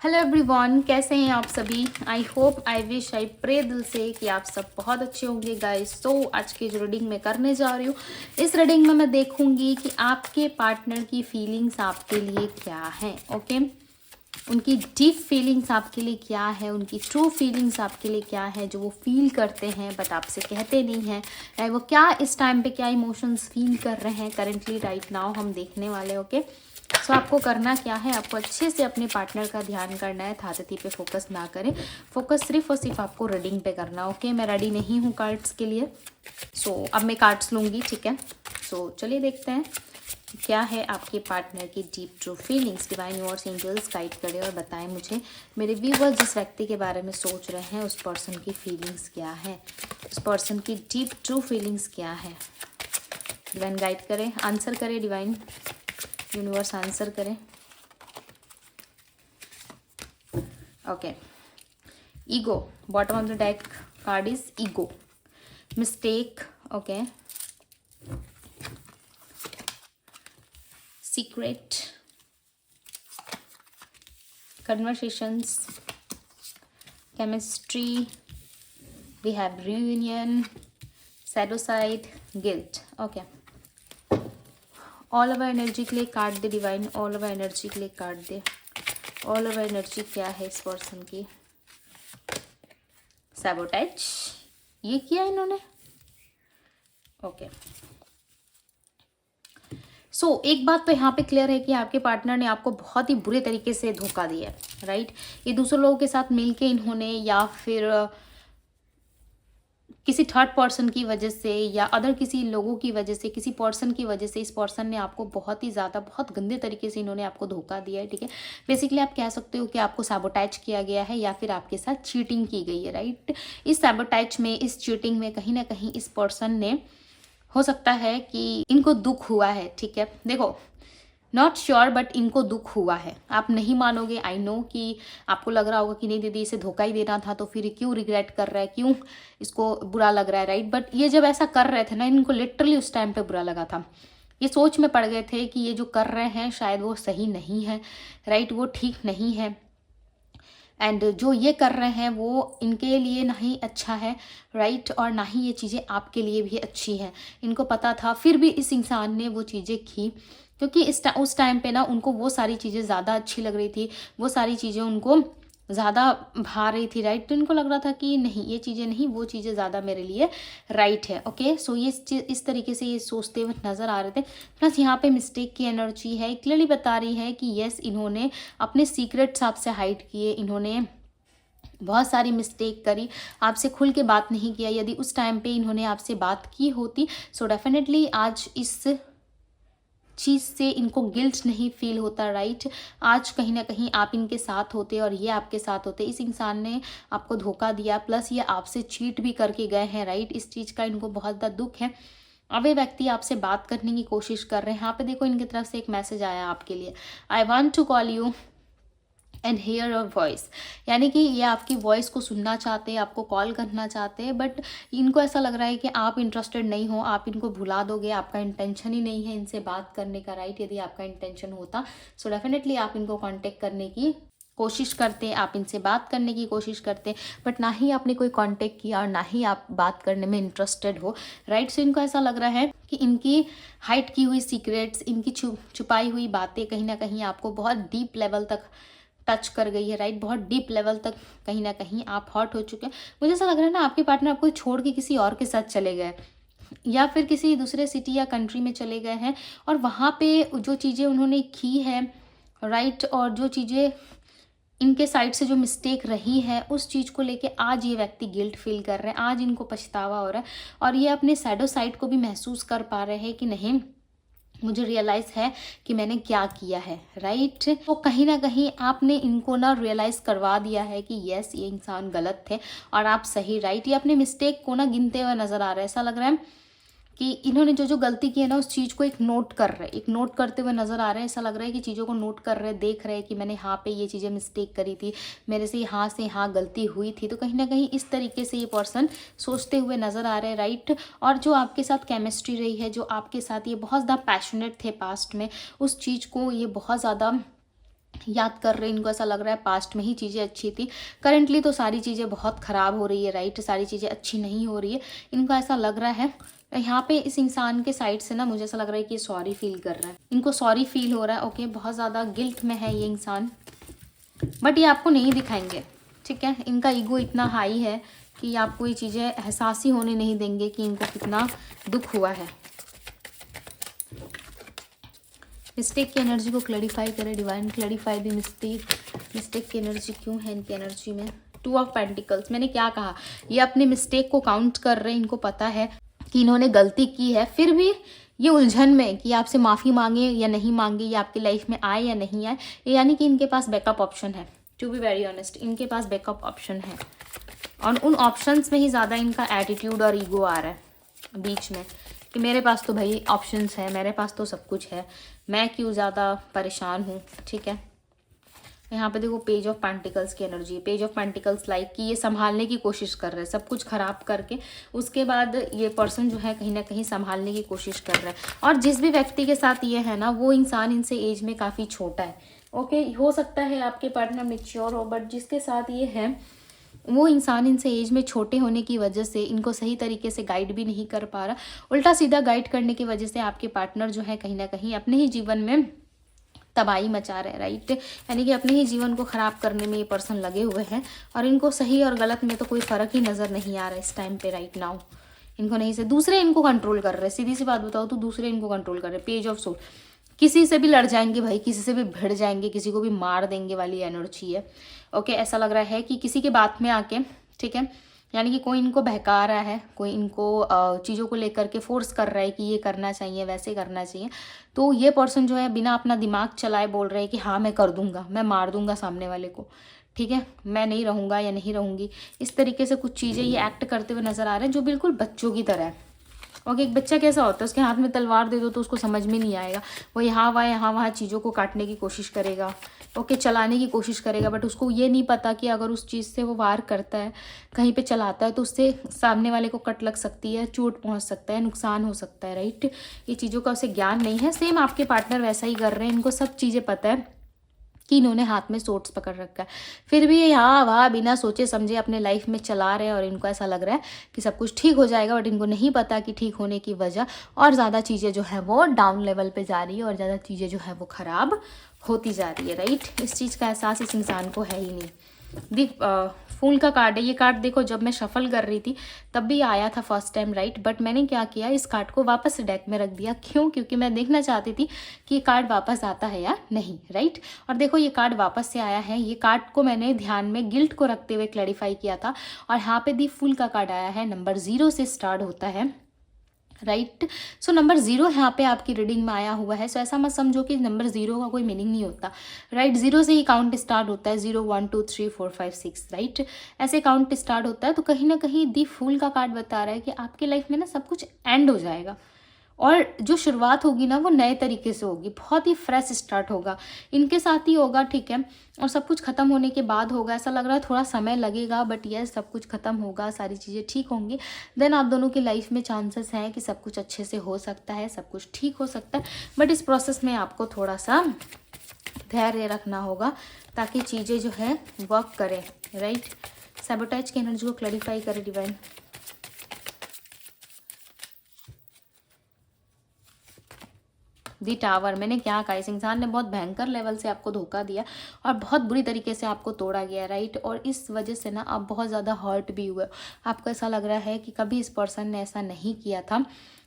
Hello everyone, कैसे हैं आप सभी। I hope, I wish, I pray दिल से कि आप सब बहुत अच्छे होंगे गाइस। सो आज की जो रीडिंग मैं करने जा रही हूँ, इस रीडिंग में मैं देखूंगी कि आपके पार्टनर की फीलिंग्स आपके लिए क्या है। ओके, उनकी डीप फीलिंग्स आपके लिए क्या है, उनकी ट्रू फीलिंग्स आपके लिए क्या है, जो वो फील करते हैं बट आपसे कहते नहीं हैं। वो क्या इस टाइम पे क्या इमोशंस फील कर रहे हैं करेंटली राइट नाउ, हम देखने वाले। ओके, सो आपको करना क्या है, आपको अच्छे से अपने पार्टनर का ध्यान करना है। थातती पे फोकस ना करें, फोकस सिर्फ और सिर्फ आपको रीडिंग पे करना। ओके, मैं रेडी नहीं हूँ कार्ड्स के लिए। सो अब मैं कार्ड्स लूँगी, ठीक है। सो चलिए देखते हैं क्या है आपके पार्टनर की deep true feelings. Divine universe angels guide करें और बताएं मुझे, मेरे व्यूअर्स जिस व्यक्ति के बारे में सोच रहे हैं उस पर्सन की फीलिंग्स क्या है, उस पर्सन की डीप ट्रू फीलिंग्स क्या है। डिवाइन गाइड करें, आंसर करें, डिवाइन यूनिवर्स आंसर करें। Okay, ego, bottom of the deck card is ego, mistake, okay, secret, conversations, chemistry, we have reunion, shadow side, guilt. Okay, all over energy के लिए card दे divine, all over energy के लिए card दे। All over energy क्या है इस person की। Sabotage, ये किया इन्होंने। ओके, सो एक बात तो यहाँ पे क्लियर है कि आपके पार्टनर ने आपको बहुत ही बुरे तरीके से धोखा दिया है, राइट। ये दूसरे लोगों के साथ मिलके इन्होंने, या फिर किसी थर्ड पर्सन की वजह से, या अदर किसी लोगों की वजह से, किसी पर्सन की वजह से, इस पर्सन ने आपको बहुत ही ज़्यादा, बहुत गंदे तरीके से इन्होंने आपको धोखा दिया है, ठीक है। बेसिकली आप कह सकते हो कि आपको सैबोटेज किया गया है, या फिर आपके साथ चीटिंग की गई है, राइट। इस सैबोटेज में, इस चीटिंग में कहीं ना कहीं इस पर्सन ने, हो सकता है कि इनको दुख हुआ है, ठीक है। देखो, नॉट श्योर बट इनको दुख हुआ है। आप नहीं मानोगे, आई नो कि आपको लग रहा होगा कि नहीं दीदी, इसे धोखा ही देना था तो फिर क्यों रिग्रेट कर रहा है, क्यों इसको बुरा लग रहा है, राइट। बट ये जब ऐसा कर रहे थे ना, इनको लिटरली उस टाइम पे बुरा लगा था। ये सोच में पड़ गए थे कि ये जो कर रहे हैं शायद वो सही नहीं है, राइट, वो ठीक नहीं है। एंड जो ये कर रहे हैं वो इनके लिए ना ही अच्छा है, राइट, और ना ही ये चीज़ें आपके लिए भी अच्छी हैं। इनको पता था, फिर भी इस इंसान ने वो चीज़ें की, क्योंकि उस टाइम पे ना उनको वो सारी चीज़ें ज़्यादा अच्छी लग रही थी, वो सारी चीज़ें उनको ज़्यादा भा रही थी, राइट। तो इनको लग रहा था कि नहीं, ये चीज़ें नहीं, वो चीज़ें ज़्यादा मेरे लिए राइट है। ओके, सो ये इस तरीके से ये सोचते हुए नज़र आ रहे थे। प्लस यहाँ पे मिस्टेक की एनर्जी है, क्लियरली बता रही है कि यस, इन्होंने अपने सीक्रेट्स आपसे हाइड किए, इन्होंने बहुत सारी मिस्टेक करी, आपसे खुल के बात नहीं किया। यदि उस टाइम पे इन्होंने आपसे बात की होती, सो डेफिनेटली आज इस चीज़ से इनको गिल्ट नहीं फील होता, राइट। आज कहीं ना कहीं आप इनके साथ होते और ये आपके साथ होते। इस इंसान ने आपको धोखा दिया, प्लस ये आपसे चीट भी करके गए हैं, राइट। इस चीज़ का इनको बहुत ज़्यादा दुख है। अब ये व्यक्ति आपसे बात करने की कोशिश कर रहे हैं। यहाँ पे देखो, इनकी तरफ से एक मैसेज आया आपके लिए, I want to call you and hear your voice. यानी कि ये आपकी वॉइस को सुनना चाहते हैं, आपको कॉल करना चाहते हैं, बट इनको ऐसा लग रहा है कि आप इंटरेस्टेड नहीं हो, आप इनको भुला दोगे, आपका इंटेंशन ही नहीं है इनसे बात करने का, राइट। यदि आपका इंटेंशन होता सो डेफिनेटली आप इनको कांटेक्ट करने की कोशिश करते, आप इनसे बात करने की कोशिश करते, बट ना ही आपने कोई कांटेक्ट किया और ना ही आप बात करने में इंटरेस्टेड हो, राइट। सो इनको ऐसा लग रहा है कि इनकी हाइड की हुई सीक्रेट्स, इनकी छुपाई हुई बातें कहीं ना कहीं आपको बहुत डीप लेवल तक टच कर गई है, राइट। बहुत डीप लेवल तक कहीं ना कहीं आप हॉट हो चुके हैं। मुझे ऐसा लग रहा है ना, आपके पार्टनर आपको छोड़ के किसी और के साथ चले गए, या फिर किसी दूसरे सिटी या कंट्री में चले गए हैं, और वहाँ पे जो चीज़ें उन्होंने की है, राइट, और जो चीज़ें इनके साइड से जो मिस्टेक रही है, उस चीज़ को लेके आज ये व्यक्ति गिल्ट फील कर रहे हैं, आज इनको पछतावा हो रहा है, और ये अपने सैडो साइड को भी महसूस कर पा रहे हैं कि नहीं, मुझे रियलाइज़ है कि मैंने क्या किया है, राइट। तो कहीं ना कहीं आपने इनको ना रियलाइज़ करवा दिया है कि यस, ये इंसान गलत थे और आप सही, राइट। ये अपने मिस्टेक को ना गिनते हुए नज़र आ रहा है। ऐसा लग रहा है कि इन्होंने जो जो गलती की है ना, उस चीज़ को एक नोट कर रहे हैं, एक नोट करते हुए नज़र आ रहे हैं। ऐसा लग रहा है कि चीज़ों को नोट कर रहे हैं, देख रहे हैं कि मैंने यहाँ पे ये चीज़ें मिस्टेक करी थी, मेरे से यहाँ गलती हुई थी। तो कहीं ना कहीं इस तरीके से ये पर्सन सोचते हुए नज़र आ रहे हैं, राइट। और जो आपके साथ केमिस्ट्री रही है, जो आपके साथ ये बहुत ज़्यादा पैशनेट थे पास्ट में, उस चीज़ को ये बहुत ज़्यादा याद कर रहे हैं, इनको ऐसा लग रहा है पास्ट में ही चीज़ें अच्छी थी। करंटली तो सारी चीज़ें बहुत ख़राब हो रही है, राइट, सारी चीज़ें अच्छी नहीं हो रही है, इनको ऐसा लग रहा है। यहाँ पे इस इंसान के साइड से ना मुझे ऐसा लग रहा है कि सॉरी फील कर रहा है, इनको सॉरी फील हो रहा है। ओके, बहुत ज़्यादा गिल्ट में है ये इंसान, बट ये आपको नहीं दिखाएंगे, ठीक है। इनका ईगो इतना हाई है कि आपको ये चीज़ें एहसास ही होने नहीं देंगे कि इनको कितना दुख हुआ है। मिस्टेक की एनर्जी को क्लैरिफाई करें डिवाइन, क्लैरिफाई दी मिस्टेक की एनर्जी क्यों है इनकी एनर्जी में। 2 ऑफ पेंटिकल्स, मैंने क्या कहा, ये अपने मिस्टेक को काउंट कर रहे हैं, इनको पता है कि इन्होंने गलती की है, फिर भी ये उलझन में कि आपसे माफ़ी मांगे या नहीं मांगे, या आपकी लाइफ में आए या नहीं आए, यानी कि इनके पास बैकअप ऑप्शन है। टू बी वेरी ऑनेस्ट, इनके पास बैकअप ऑप्शन है, और उन ऑप्शंस में ही ज़्यादा इनका एटीट्यूड और ईगो आ रहा है बीच में, कि मेरे पास तो भाई ऑप्शंस है, मेरे पास तो सब कुछ है, मैं क्यों ज़्यादा परेशान हूँ, ठीक है। यहाँ पे देखो पेज ऑफ पेंटिकल्स की energy, page of pentacles like कि ये संभालने की कोशिश कर रहे हैं, सब कुछ खराब करके उसके बाद ये पर्सन जो है कहीं ना कहीं संभालने की कोशिश कर रहा है। और जिस भी व्यक्ति के साथ ये है ना, वो इंसान इनसे एज में काफ़ी छोटा है। ओके, हो सकता है आपके पार्टनर मेच्योर हो, बट जिसके साथ ये है वो इंसान इनसे एज में छोटे होने की वजह से इनको सही तरीके से गाइड भी नहीं कर पा रहा। उल्टा सीधा गाइड करने की वजह से आपके पार्टनर जो है कहीं ना कहीं अपने ही जीवन में तबाही मचा रहे हैं, राइट, यानी कि अपने ही जीवन को ख़राब करने में ये पर्सन लगे हुए हैं, और इनको सही और गलत में तो कोई फ़र्क ही नज़र नहीं आ रहा है इस टाइम पे, राइट नाउ। इनको नहीं से दूसरे इनको कंट्रोल कर रहे हैं, सीधी सी बात बताओ तो दूसरे इनको कंट्रोल कर रहे हैं। पेज ऑफ सोल, किसी से भी लड़ जाएंगे भाई, किसी से भी भिड़ जाएंगे, किसी को भी मार देंगे वाली एनर्जी है। ओके, ऐसा लग रहा है कि किसी के बात में आके, ठीक है, यानी कि कोई इनको बहका रहा है, कोई इनको चीज़ों को लेकर के फोर्स कर रहा है कि ये करना चाहिए, वैसे करना चाहिए। तो ये पर्सन जो है बिना अपना दिमाग चलाए बोल रहे हैं कि हाँ मैं कर दूंगा, मैं मार दूंगा सामने वाले को, ठीक है, मैं नहीं रहूँगा या नहीं रहूँगी। इस तरीके से कुछ चीज़ें ये एक्ट करते हुए नज़र आ रहे हैं जो बिल्कुल बच्चों की तरह है। ओके, एक बच्चा कैसा होता है, उसके हाथ में तलवार दे दो तो उसको समझ में नहीं आएगा, वो यहाँ वहाँ चीज़ों को काटने की कोशिश करेगा, ओके, चलाने की कोशिश करेगा, बट उसको ये नहीं पता कि अगर उस चीज़ से वो वार करता है, कहीं पे चलाता है, तो उससे सामने वाले को कट लग सकती है, चोट पहुँच सकता है, नुकसान हो सकता है, राइट। ये चीज़ों का उसे ज्ञान नहीं है। सेम आपके पार्टनर वैसा ही कर रहे हैं, इनको सब चीज़ें पता है कि इन्होंने हाथ में सोर्स पकड़ रखा है, फिर भी ये यहाँ वहाँ बिना सोचे समझे अपने लाइफ में चला रहे हैं, और इनको ऐसा लग रहा है कि सब कुछ ठीक हो जाएगा, बट इनको नहीं पता कि ठीक होने की वजह और ज़्यादा चीज़ें जो है वो डाउन लेवल पे जा रही है, और ज़्यादा चीज़ें जो है वो ख़राब होती जा रही है, राइट। इस चीज़ का एहसास इस इंसान को है ही नहीं। फूल का कार्ड है ये कार्ड, देखो जब मैं शफल कर रही थी तब भी आया था फर्स्ट टाइम, राइट, बट मैंने क्या किया, इस कार्ड को वापस डेक में रख दिया। क्यों? क्योंकि मैं देखना चाहती थी कि ये कार्ड वापस आता है या नहीं, राइट। और देखो ये कार्ड वापस से आया है। ये कार्ड को मैंने ध्यान में गिल्ट को रखते हुए क्लैरिफाई किया था, और यहाँ पे दी फूल का कार्ड आया है, नंबर 0 से स्टार्ट होता है, राइट। सो नंबर 0 यहाँ पे आपकी रीडिंग में आया हुआ है। सो ऐसा मत समझो कि नंबर 0 का कोई मीनिंग नहीं होता, राइट। 0 से ही काउंट स्टार्ट होता है, 0 1 2 3 4 5 6, राइट, ऐसे काउंट स्टार्ट होता है। तो कहीं ना कहीं दी फूल का कार्ड बता रहा है कि आपके लाइफ में ना सब कुछ एंड हो जाएगा, और जो शुरुआत होगी ना वो नए तरीके से होगी, बहुत ही फ्रेश स्टार्ट होगा, इनके साथ ही होगा, ठीक है। और सब कुछ ख़त्म होने के बाद होगा, ऐसा लग रहा है थोड़ा समय लगेगा, बट यस सब कुछ ख़त्म होगा, सारी चीज़ें ठीक होंगी। देन आप दोनों की लाइफ में चांसेस हैं कि सब कुछ अच्छे से हो सकता है, सब कुछ ठीक हो सकता है, बट इस प्रोसेस में आपको थोड़ा सा धैर्य रखना होगा ताकि चीज़ें जो है वर्क करें, राइट। सैबोटेज की एनर्जी को क्लैरिफाई करें डिवाइन। दी टावर, मैंने क्या कहा, इस इंसान ने बहुत भयंकर लेवल से आपको धोखा दिया और बहुत बुरी तरीके से आपको तोड़ा गया, राइट। और इस वजह से ना आप बहुत ज़्यादा हर्ट भी हुए। आपको ऐसा लग रहा है कि कभी इस पर्सन ने ऐसा नहीं किया था,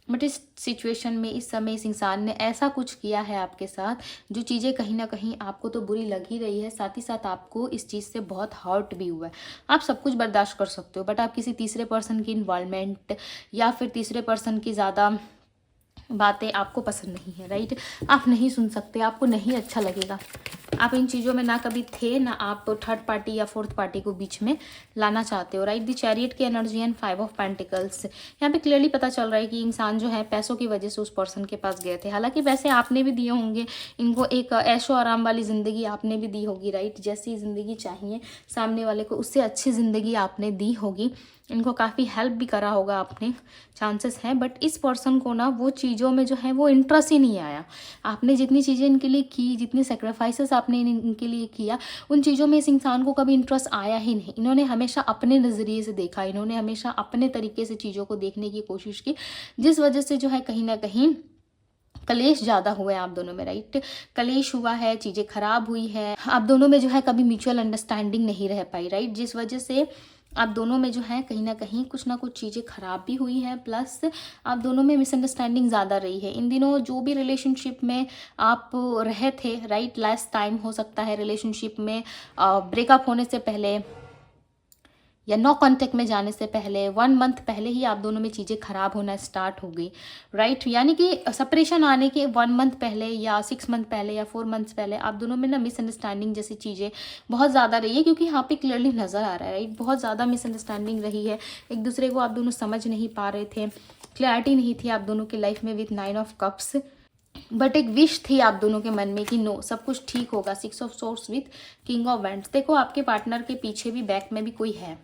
बट इस सिचुएशन में इस समय इस इंसान ने ऐसा कुछ किया है आपके साथ, जो चीज़ें कहीं ना कहीं आपको तो बुरी लग ही रही है, साथ ही साथ आपको इस चीज़ से बहुत हर्ट भी हुआ है। आप सब कुछ बर्दाश्त कर सकते हो, बट आप किसी तीसरे पर्सन की इन्वॉल्वमेंट या फिर तीसरे पर्सन की ज़्यादा बातें आपको पसंद नहीं है, राइट। आप नहीं सुन सकते, आपको नहीं अच्छा लगेगा। आप इन चीज़ों में ना कभी थे, ना आप तो थर्ड पार्टी या फोर्थ पार्टी को बीच में लाना चाहते हो, राइट। दी चैरियट की एनर्जी एंड 5 ऑफ पेंटिकल्स, यहाँ पे क्लियरली पता चल रहा है कि इंसान जो है पैसों की वजह से उस पर्सन के पास गए थे। हालांकि पैसे आपने भी दिए होंगे इनको, एक ऐशो आराम वाली ज़िंदगी आपने भी दी होगी, राइट। जैसी ज़िंदगी चाहिए सामने वाले को उससे अच्छी ज़िंदगी आपने दी होगी, इनको काफ़ी हेल्प भी करा होगा आपने, चांसेस हैं। बट इस पर्सन को ना वो चीज़ चीज़ों में जो है वो इंटरेस्ट ही नहीं आया। आपने जितनी चीज़ें इनके लिए की, जितनी सेक्रीफाइसेस आपने इनके लिए किया, उन चीज़ों में इस इंसान को कभी इंटरेस्ट आया ही नहीं। इन्होंने हमेशा अपने नज़रिए से देखा, इन्होंने हमेशा अपने तरीके से चीज़ों को देखने की कोशिश की, जिस वजह से जो है कहीं ना कहीं कलेश ज़्यादा हुए आप दोनों में, राइट। कलेश हुआ है, चीज़ें खराब हुई है, आप दोनों में जो है कभी म्यूचुअल अंडरस्टैंडिंग नहीं रह पाई, राइट। जिस वजह से आप दोनों में जो है कहीं ना कुछ चीज़ें खराब भी हुई है, प्लस आप दोनों में मिसअंडरस्टैंडिंग ज़्यादा रही है। इन दिनों जो भी रिलेशनशिप में आप रहे थे, राइट, लास्ट टाइम हो सकता है रिलेशनशिप में ब्रेकअप होने से पहले या नो कांटेक्ट में जाने से पहले 1 मंथ पहले ही आप दोनों में चीज़ें ख़राब होना स्टार्ट हो गई, राइट। यानी कि सेपरेशन आने के 1 मंथ पहले या 6 मंथ पहले या 4 मंथ्स पहले आप दोनों में ना मिसअंडरस्टैंडिंग जैसी चीज़ें बहुत ज़्यादा रही है, क्योंकि यहाँ पे क्लियरली नज़र आ रहा है, राइट। बहुत ज़्यादा मिसअंडरस्टैंडिंग रही है, एक दूसरे को आप दोनों समझ नहीं पा रहे थे, क्लैरिटी नहीं थी आप दोनों की लाइफ में विथ 9 ऑफ कप्स। बट एक विश थी आप दोनों के मन में कि नो, सब कुछ ठीक होगा। 6 of swords with king of wands. देखो आपके पार्टनर के पीछे भी, बैक में भी कोई है,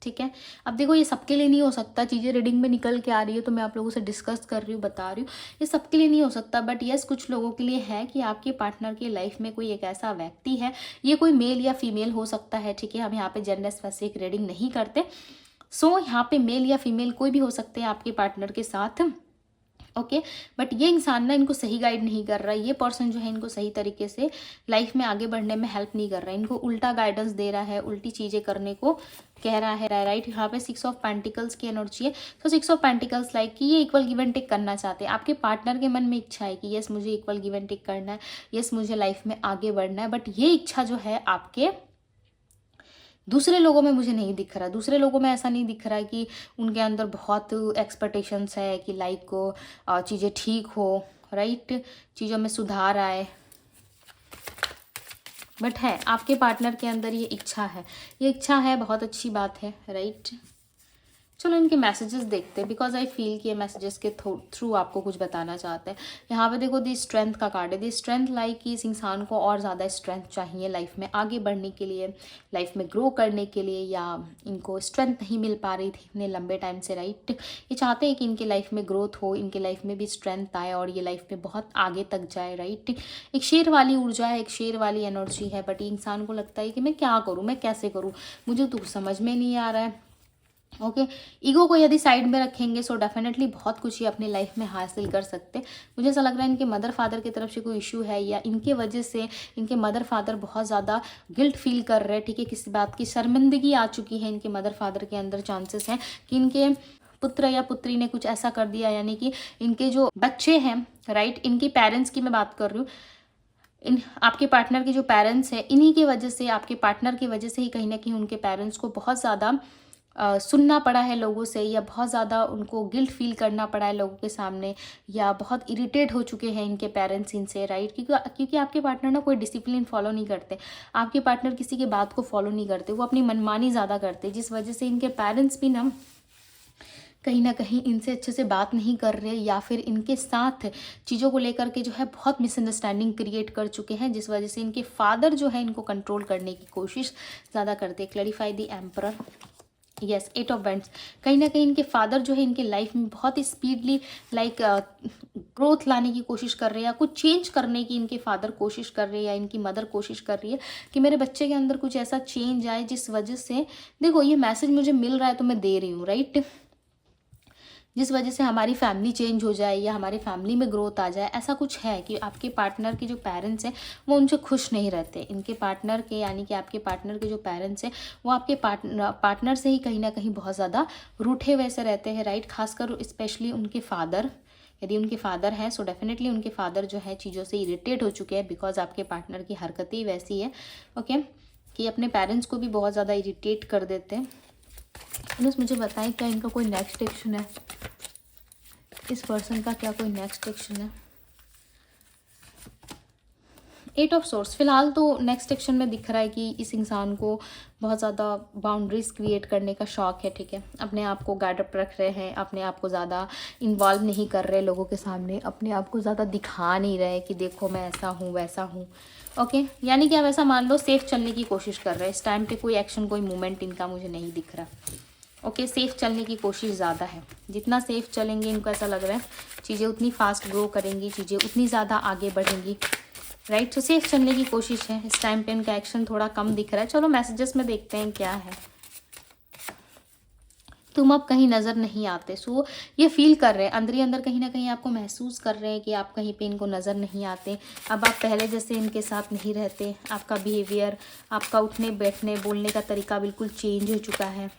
ठीक है। अब देखो ये सबके लिए नहीं हो सकता, चीज़ें रीडिंग में निकल के आ रही है तो मैं आप लोगों से डिस्कस कर रही हूँ, बता रही हूँ, ये सबके लिए नहीं हो सकता। बट यस, कुछ लोगों के लिए है कि आपके पार्टनर की लाइफ में कोई एक ऐसा व्यक्ति है, ये कोई मेल या फीमेल हो सकता है, ठीक है। हम यहाँ पे जेंडर स्पेसिफिक रीडिंग नहीं करते, सो यहाँ पे मेल या फीमेल कोई भी हो सकते हैं आपके पार्टनर के साथ, ओके। बट ये इंसान ना इनको सही गाइड नहीं कर रहा है, ये पर्सन जो है इनको सही तरीके से लाइफ में आगे बढ़ने में हेल्प नहीं कर रहा है, इनको उल्टा गाइडेंस दे रहा है, उल्टी चीज़ें करने को कह रहा है, राइट। यहाँ पे 6 ऑफ पेंटिकल्स की एनर्जी है, तो 6 ऑफ पेंटिकल्स लाइक कि ये इक्वल गिव एंड टेक करना चाहते हैं। आपके पार्टनर के मन में इच्छा है कि यस मुझे इक्वल गिव एंड टेक करना है, यस मुझे लाइफ में आगे बढ़ना है, बट ये इच्छा जो है आपके दूसरे लोगों में मुझे नहीं दिख रहा। दूसरे लोगों में ऐसा नहीं दिख रहा है कि उनके अंदर बहुत एक्सपेक्टेशंस है कि लाइक को चीज़ें ठीक हो, राइट, चीज़ों में सुधार आए। बट है आपके पार्टनर के अंदर ये इच्छा है, ये इच्छा है, बहुत अच्छी बात है, राइट। चलो इनके मैसेजेस देखते हैं, बिकॉज आई फील कि ये मैसेजेस के थ्रू आपको कुछ बताना चाहते हैं। यहाँ पे देखो दी स्ट्रेंथ का कार्ड है, दी स्ट्रेंथ लाइक कि इस इंसान को और ज़्यादा स्ट्रेंथ चाहिए लाइफ में आगे बढ़ने के लिए, लाइफ में ग्रो करने के लिए, या इनको स्ट्रेंथ नहीं मिल पा रही थी इतने लंबे टाइम से, राइट। ये चाहते हैं कि इनकी लाइफ में ग्रोथ हो, इनके लाइफ में भी स्ट्रेंथ आए और ये लाइफ में बहुत आगे तक जाए, राइट। एक शेर वाली ऊर्जा है, एक शेर वाली एनर्जी है, बट ये इंसान को लगता है कि मैं क्या करूँ, मैं कैसे करूँ, मुझे तो समझ में नहीं आ रहा है, ओके। ईगो को यदि साइड में रखेंगे सो डेफिनेटली बहुत कुछ ही अपनी लाइफ में हासिल कर सकते हैं। मुझे ऐसा लग रहा है इनके मदर फादर की तरफ से कोई इशू है, या इनके वजह से इनके मदर फादर बहुत ज़्यादा गिल्ट फील कर रहे हैं, ठीक है। किसी बात की शर्मिंदगी आ चुकी है इनके मदर फादर के अंदर, चांसेस हैं कि इनके पुत्र या पुत्री ने कुछ ऐसा कर दिया, यानी कि इनके जो बच्चे हैं, राइट, इनकी पेरेंट्स की मैं बात कर रही हूँ, इन आपके पार्टनर के जो पेरेंट्स हैं, इन्हीं की वजह से, आपके पार्टनर की वजह से ही कहीं ना कहीं उनके पेरेंट्स को बहुत ज़्यादा सुनना पड़ा है लोगों से, या बहुत ज़्यादा उनको गिल्ट फील करना पड़ा है लोगों के सामने, या बहुत इरिटेट हो चुके हैं इनके पेरेंट्स इनसे, राइट। क्योंकि आपके पार्टनर ना कोई डिसिप्लिन फॉलो नहीं करते, आपके पार्टनर किसी के बात को फॉलो नहीं करते, वो अपनी मनमानी ज़्यादा करते, जिस वजह से इनके पेरेंट्स भी ना कहीं इनसे अच्छे से बात नहीं कर रहे, या फिर इनके साथ चीज़ों को लेकर के जो है बहुत मिसअंडरस्टैंडिंग क्रिएट कर चुके हैं, जिस वजह से इनके फादर जो है इनको कंट्रोल करने की कोशिश ज़्यादा करते हैं। Clarify the emperor, yes, 8 of wands. कहीं ना कहीं इनके फादर जो है इनके लाइफ में बहुत ही स्पीडली लाइक ग्रोथ लाने की कोशिश कर रहे हैं, या कुछ चेंज करने की इनके फादर कोशिश कर रहे हैं, या इनकी मदर कोशिश कर रही है कि मेरे बच्चे के अंदर कुछ ऐसा चेंज आए जिस वजह से, देखो ये मैसेज मुझे मिल रहा है तो मैं दे रही हूँ, राइट, जिस वजह से हमारी फैमिली चेंज हो जाए या हमारी फैमिली में ग्रोथ आ जाए। ऐसा कुछ है कि आपके पार्टनर के जो पेरेंट्स हैं वो उनसे खुश नहीं रहते, इनके पार्टनर के, यानी कि आपके पार्टनर के जो पेरेंट्स हैं वो आपके पार्टनर से ही कहीं ना कहीं बहुत ज़्यादा रूठे वैसे रहते हैं, राइट। खासकर स्पेशली उनके फादर, यदि उनके फादर हैं सो डेफिनेटली उनके फादर जो है चीज़ों से इरिटेट हो चुके हैं, बिकॉज आपके पार्टनर की हरकतें ही वैसी है, ओके, कि अपने पेरेंट्स को भी बहुत ज़्यादा इरिटेट कर देते हैं। मुझे बताएं क्या इनका कोई नेक्स्ट एक्शन है, इस पर्सन का क्या कोई नेक्स्ट एक्शन है। 8 ऑफ सोर्स, फिलहाल तो नेक्स्ट एक्शन में दिख रहा है कि इस इंसान को बहुत ज़्यादा बाउंड्रीज क्रिएट करने का शौक है, ठीक है। अपने आप को गार्ड अप रख रहे हैं, अपने आप को ज़्यादा इन्वॉल्व नहीं कर रहे लोगों के सामने, अपने आप को ज़्यादा दिखा नहीं रहे कि देखो मैं ऐसा हूँ वैसा हूँ, ओके। यानी कि आप ऐसा मान लो सेफ चलने की कोशिश कर रहे हैं। इस टाइम पे कोई एक्शन, कोई मूवमेंट इनका मुझे नहीं दिख रहा, ओके, सेफ चलने की कोशिश ज़्यादा है। जितना सेफ चलेंगे इनको ऐसा लग रहा है चीज़ें उतनी फास्ट ग्रो करेंगी, चीज़ें उतनी ज़्यादा आगे बढ़ेंगी, राइट। तो सेफ चलने की कोशिश है। इस टाइम पे इनका एक्शन थोड़ा कम दिख रहा है। चलो मैसेजेस में देखते हैं क्या है। तुम अब कहीं नज़र नहीं आते। सो ये फील कर रहे हैं अंदर ही अंदर, कहीं ना कहीं आपको महसूस कर रहे हैं कि आप कहीं पे इनको नज़र नहीं आते। अब आप पहले जैसे इनके साथ नहीं रहते। आपका बिहेवियर, आपका उठने बैठने बोलने का तरीका बिल्कुल चेंज हो चुका है,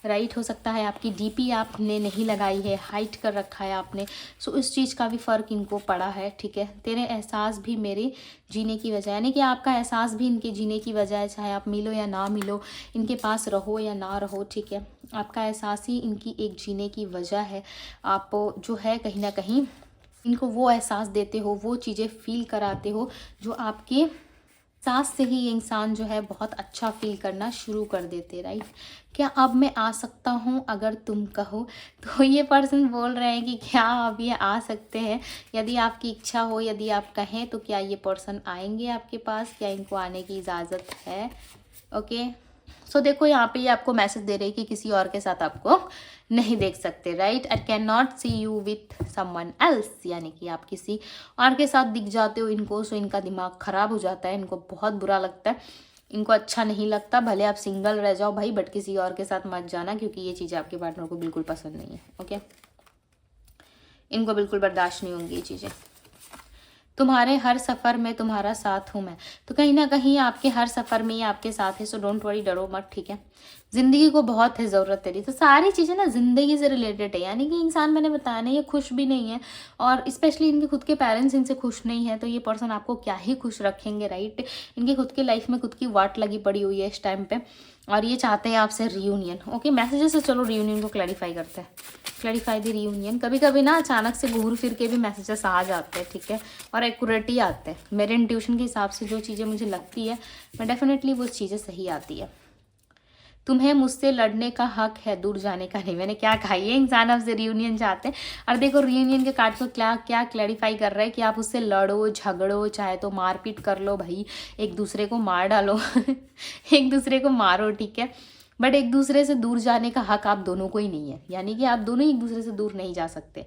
राइट। हो सकता है आपकी डीपी आपने नहीं लगाई है, हाइड कर रखा है आपने। सो इस चीज़ का भी फ़र्क इनको पड़ा है, ठीक है। तेरे एहसास भी मेरे जीने की वजह, यानी कि आपका एहसास भी इनके जीने की वजह है। चाहे आप मिलो या ना मिलो, इनके पास रहो या ना रहो, ठीक है। आपका एहसास ही इनकी एक जीने की वजह है। आप जो है कहीं ना कहीं इनको वो एहसास देते हो, वो चीज़ें फील कराते हो जो आपके सांस से ही ये इंसान जो है बहुत अच्छा फील करना शुरू कर देते, राइट। क्या अब मैं आ सकता हूँ अगर तुम कहो। तो ये पर्सन बोल रहे हैं कि क्या अब ये आ सकते हैं, यदि आपकी इच्छा हो, यदि आप कहें तो क्या ये पर्सन आएंगे आपके पास, क्या इनको आने की इजाज़त है। ओके, सो देखो यहाँ पे ये आपको मैसेज दे रहे हैं कि किसी और के साथ आपको नहीं देख सकते, right. I can not see you with someone else, यानी कि आप किसी और के साथ दिख जाते हो इनको। सो इनका दिमाग ख़राब हो जाता है, इनको बहुत बुरा लगता है, इनको अच्छा नहीं लगता। भले आप सिंगल रह जाओ भाई, बट किसी और के साथ मत जाना, क्योंकि ये चीज़ें आपके पार्टनर को बिल्कुल पसंद नहीं है। ओके, इनको बिल्कुल बर्दाश्त नहीं होंगी ये चीज़ें। तुम्हारे हर सफ़र में तुम्हारा साथ हूँ मैं। तो कहीं ना कहीं आपके हर सफ़र में ये आपके साथ है। सो डोंट वरी, डरो मत, ठीक है। ज़िंदगी को बहुत है ज़रूरत तेरी। तो सारी चीज़ें ना ज़िंदगी से रिलेटेड है, यानी कि इंसान, मैंने बताया ना, ये खुश भी नहीं है, और स्पेशली इनके खुद के पेरेंट्स इनसे खुश नहीं है। तो ये पर्सन आपको क्या ही खुश रखेंगे, राइट। इनकी खुद की लाइफ में खुद की वाट लगी पड़ी हुई है इस टाइम पे, और ये चाहते हैं आपसे रियूनियन। ओके, मैसेजेस से चलो रियूनियन को क्लैरिफाई करते हैं। Clarify the reunion. कभी कभी ना अचानक से घूर फिर के भी मैसेजेस आ जाते हैं, ठीक है, और एक्यूरेट ही आते हैं। मेरे इंट्यूशन के हिसाब से जो चीज़ें मुझे लगती है, मैं डेफिनेटली वो चीज़ें सही आती है। तुम्हें मुझसे लड़ने का हक है, दूर जाने का नहीं। मैंने क्या कहा, ये इंसान आपसे रियूनियन चाहते हैं। और देखो रियूनियन के कार्ड को क्या क्या क्लैरिफाई कर रहा है कि आप उससे लड़ो झगड़ो, चाहे तो मारपीट कर लो भाई, एक दूसरे को मार डालो एक दूसरे को मारो, ठीक है, बट एक दूसरे से दूर जाने का हक आप दोनों को ही नहीं है। यानी कि आप दोनों ही एक दूसरे से दूर नहीं जा सकते।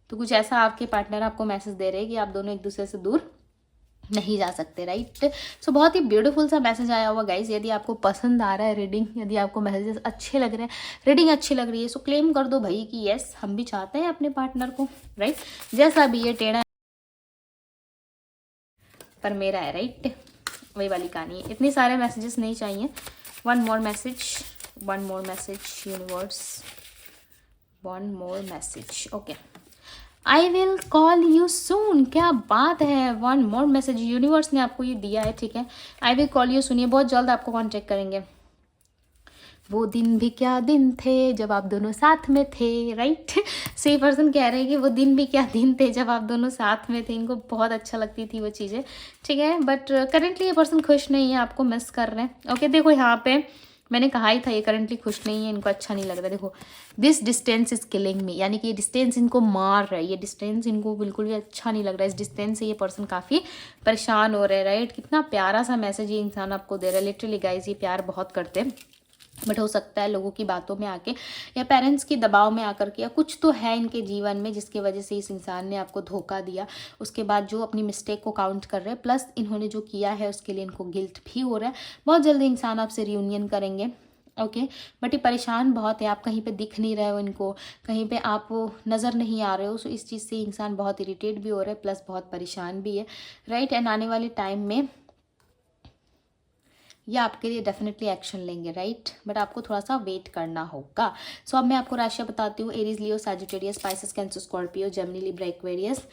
तो कुछ ऐसा आपके पार्टनर आपको मैसेज दे रहे हैं कि आप दोनों एक दूसरे से दूर नहीं जा सकते, राइट। सो बहुत ही ब्यूटीफुल सा मैसेज आया हुआ गाइज। यदि आपको पसंद आ रहा है रीडिंग, यदि आपको मैसेजेस अच्छे लग रहे हैं, रीडिंग अच्छी लग रही है, सो क्लेम कर दो भाई कि यस, हम भी चाहते हैं अपने पार्टनर को, राइट। जैसा भी ये टेढ़ा पर मेरा है, राइट, वही वाली कहानी है। इतने सारे मैसेजेस नहीं चाहिए। One more message universe, one more message. Okay, I will call you soon. क्या बात है, वन मोर मैसेज यूनिवर्स ने आपको ये दिया है, ठीक है। I will call you soon, ये बहुत जल्द आपको कॉन्टेक्ट करेंगे। वो दिन भी क्या दिन थे जब आप दोनों साथ में थे, राइट। सो ये पर्सन कह रहे हैं कि वो दिन भी क्या दिन थे जब आप दोनों साथ में थे। इनको बहुत अच्छा लगती थी वो चीज़ें, ठीक है, बट करेंटली ये पर्सन खुश नहीं है, आपको मिस कर रहे हैं। ओके, देखो यहाँ पे मैंने कहा ही था ये करेंटली खुश नहीं है, इनको अच्छा नहीं लग रहा। देखो, दिस डिस्टेंस इज किलिंग मी, यानी कि ये डिस्टेंस इनको मार रहा है, ये डिस्टेंस इनको बिल्कुल भी अच्छा नहीं लग रहा है। इस डिस्टेंस से ये पर्सन काफ़ी परेशान हो रहे हैं, राइट। कितना प्यारा सा मैसेज ये इंसान आपको दे रहा है। लिटरली गाइज, ये प्यार बहुत करते हैं, बट हो सकता है लोगों की बातों में आके या पेरेंट्स के दबाव में आकर के, या कुछ तो है इनके जीवन में जिसकी वजह से इस इंसान ने आपको धोखा दिया। उसके बाद जो अपनी मिस्टेक को काउंट कर रहे हैं, प्लस इन्होंने जो किया है उसके लिए इनको गिल्ट भी हो रहा है। बहुत जल्दी इंसान आपसे रियूनियन करेंगे, ओके, बट ये परेशान बहुत है। आप कहीं पे दिख नहीं रहे हो इनको, कहीं पे आप नज़र नहीं आ रहे हो। सो इस चीज़ से इंसान बहुत इरिटेट भी हो रहा है, प्लस बहुत परेशान भी है, राइट। एंड आने वाले टाइम में ये आपके लिए डेफिनेटली एक्शन लेंगे, राइट, बट आपको थोड़ा सा वेट करना होगा। सो अब मैं आपको राशियाँ बताती हूँ। Aries, Leo, Sagittarius, Pisces, Cancer, Scorpio, Gemini, Libra, Aquarius,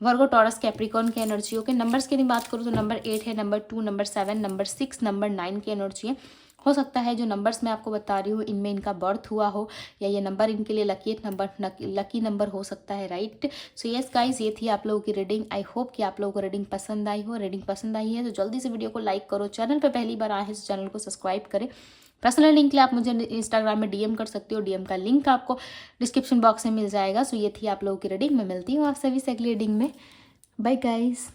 Virgo, Taurus, Capricorn के एनर्जियों के नंबर्स की बात करूँ तो नंबर 8 है, नंबर 2, नंबर 7, नंबर 6, नंबर 9 की एनर्जी है। हो सकता है जो नंबर्स मैं आपको बता रही हूँ इनमें इनका बर्थ हुआ हो, या ये नंबर इनके लिए लकी नंबर हो सकता है, राइट। सो यस गाइस, ये थी आप लोगों की रीडिंग। आई होप कि आप लोगों को रीडिंग पसंद आई हो। रीडिंग पसंद आई है तो जल्दी से वीडियो को लाइक करो। चैनल पर पहली बार आए हैं तो चैनल को सब्सक्राइब करें। पर्सनल लिंक के लिए आप मुझे इंस्टाग्राम में डीएम कर सकते हो। डीएम का लिंक आपको डिस्क्रिप्शन बॉक्स में मिल जाएगा। सो ये थी आप लोगों की रीडिंग। मैं मिलती हूँ आप सभी से अगली रीडिंग में। Bye guys.